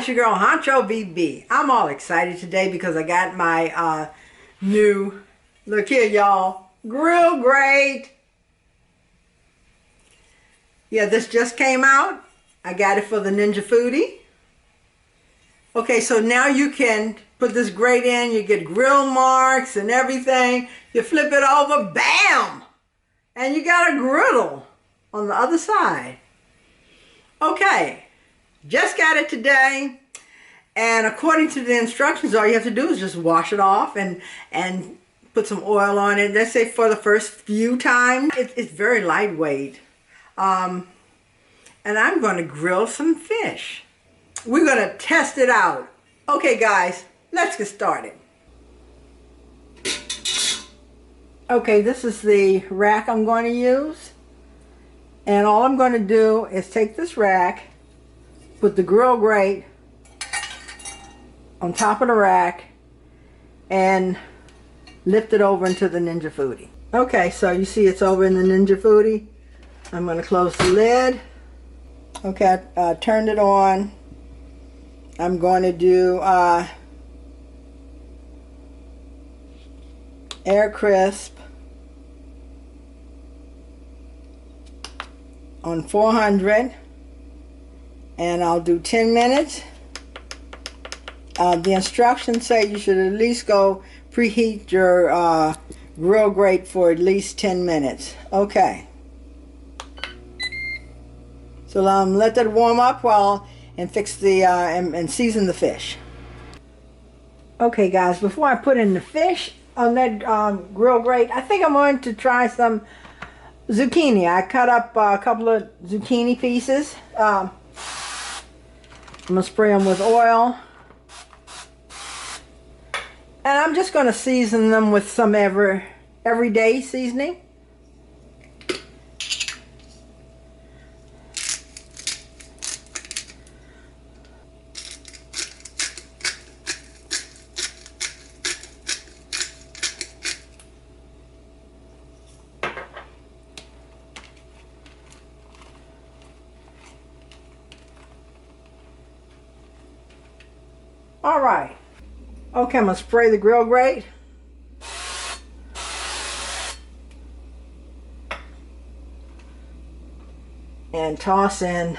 it's your girl Hunchovb BB. I'm all excited today because I got my new, look here y'all, grill grate. Yeah, this just came out. I got it for the Ninja Foodi. Okay, so now you can put this grate in, you get grill marks and everything. You flip it over, bam! And you got a griddle on the other side. Okay, just got it today. And according to the instructions, all you have to do is just wash it off and put some oil on it. Let's say for the first few times. It's very lightweight. And I'm going to grill some fish. We're going to test it out. Okay guys, let's get started. Okay, this is the rack I'm going to use. And all I'm going to do is take this rack, put the grill grate on top of the rack, and lift it over into the Ninja Foodi. Okay, so you see it's over in the Ninja Foodi. I'm going to close the lid. Okay, I turned it on. I'm going to do air crisp on 400, and I'll do 10 minutes. The instructions say you should at least go preheat your grill grate for at least 10 minutes. Okay. So let that warm up and fix the and season the fish. Okay guys, before I put in the fish on that grill grate, I think I'm going to try some zucchini. I cut up a couple of zucchini pieces. I'm going to spray them with oil. And I'm just going to season them with some everyday seasoning. All right. Okay, I'm going to spray the grill grate. And toss in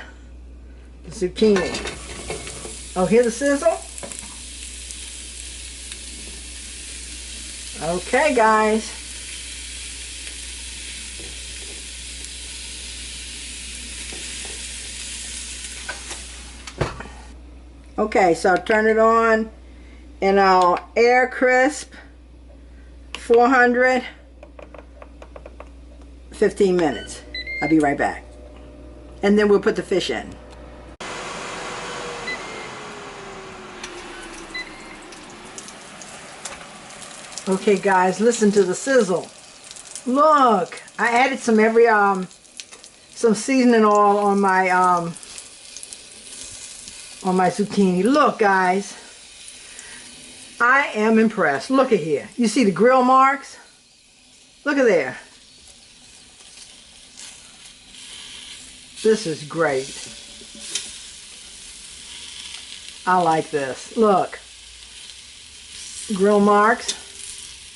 the zucchini. Oh, hear the sizzle? Okay, guys. Okay, so I'll turn it on. And I'll air crisp 400, 15 minutes. I'll be right back. And then we'll put the fish in. Okay guys, listen to the sizzle. Look, I added some some seasoning oil on my zucchini. Look guys. I am impressed. Look at here. You see the grill marks? Look at there. This is great. I like this. Look. Grill marks.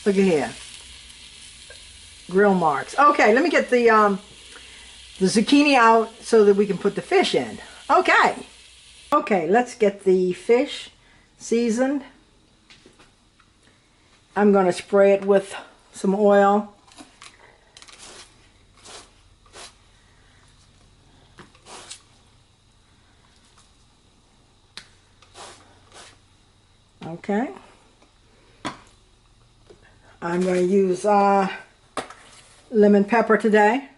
Look at here. Grill marks. Okay, let me get the zucchini out so that we can put the fish in. Okay. Okay, let's get the fish seasoned. I'm going to spray it with some oil. Okay. I'm going to use lemon pepper today.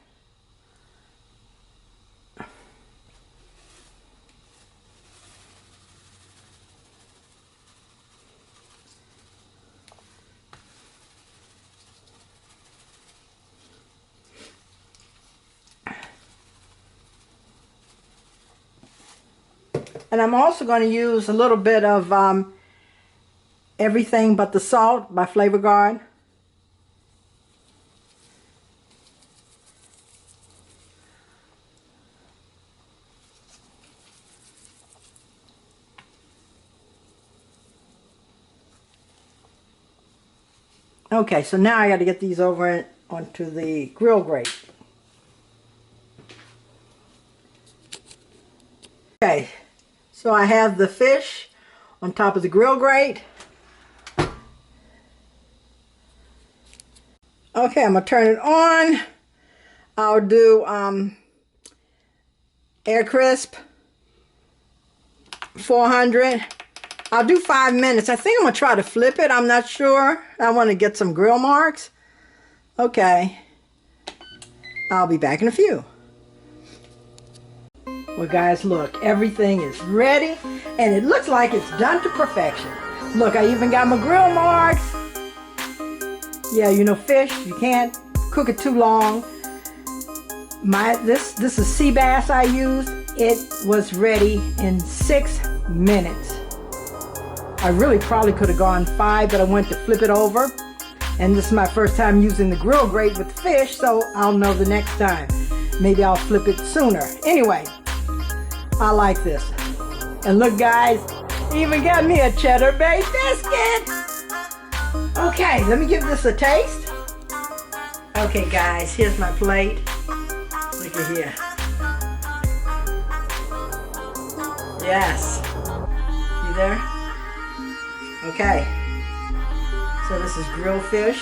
And I'm also going to use a little bit of Everything But the Salt by Flavor Guard. Okay, so now I got to get these over onto the grill grate. Okay, so I have the fish on top of the grill grate. Okay, I'm going to turn it on. I'll do air crisp 400. I'll do 5 minutes. I think I'm going to try to flip it. I'm not sure. I want to get some grill marks. Okay. I'll be back in a few. Well, guys, look. Everything is ready. And it looks like it's done to perfection. Look, I even got my grill marks. Yeah, you know, fish, you can't cook it too long. This is sea bass I used. It was ready in 6 minutes. I really probably could have gone 5, but I went to flip it over. And this is my first time using the grill grate with fish, so I'll know the next time. Maybe I'll flip it sooner. Anyway, I like this. And look, guys, even got me a cheddar bay biscuit. Okay, let me give this a taste. Okay, guys, here's my plate. Look at here. Yes. You there? Okay. So this is grilled fish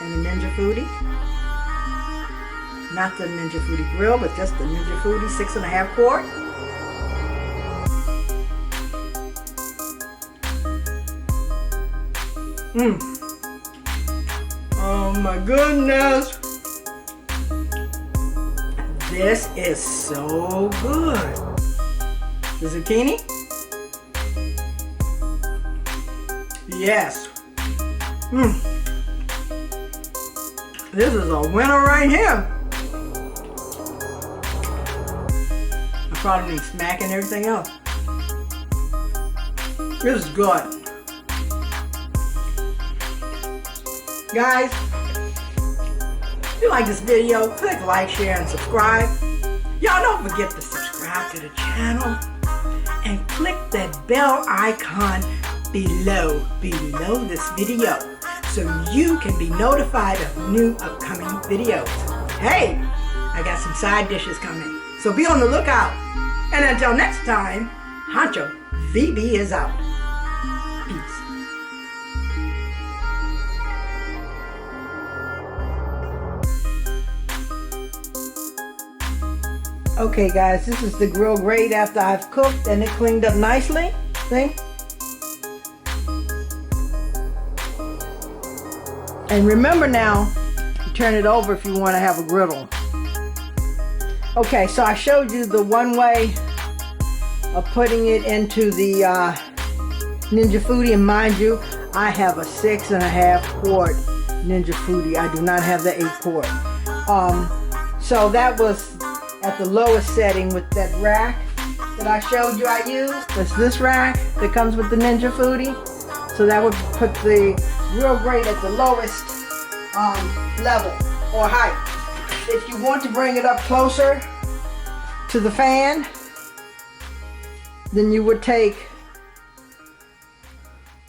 and the Ninja Foodi. Not the Ninja Foodi grill, but just the Ninja Foodi 6.5 quart. Oh my goodness. This is so good. The zucchini? Yes. This is a winner right here. I probably been smacking everything else. This is good. Guys, if you like this video, click like, share, and subscribe. Y'all don't forget to subscribe to the channel and click that bell icon below this video so you can be notified of new upcoming videos. Hey, I got some side dishes coming, so be on the lookout. And until next time, Hunchovb VB is out. Peace. Okay, guys, this is the grill grate after I've cooked and it cleaned up nicely. See? And remember now, you turn it over if you want to have a griddle. Okay, so I showed you the one way of putting it into the Ninja Foodi, and mind you, I have a 6.5 quart Ninja Foodi. I do not have the 8 quart. So that was at the lowest setting with that rack that I showed you I used. That's this rack that comes with the Ninja Foodi. So that would put the grill grate at the lowest level or height. If you want to bring it up closer to the fan, then you would take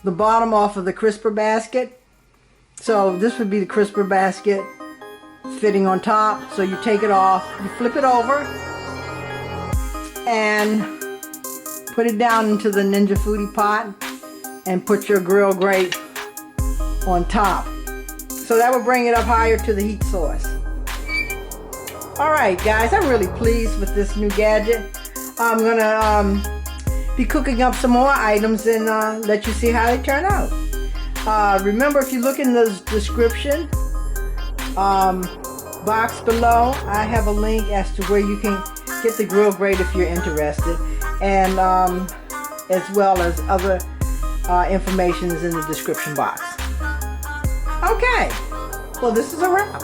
the bottom off of the crisper basket. So this would be the crisper basket fitting on top. So you take it off, you flip it over, and put it down into the Ninja Foodi pot and put your grill grate on top. So that will bring it up higher to the heat source. Alright guys, I'm really pleased with this new gadget. I'm gonna be cooking up some more items and let you see how they turn out. Remember, if you look in the description box below, I have a link as to where you can get the grill grate if you're interested, and as well as other information is in the description box. Okay, well, this is a wrap.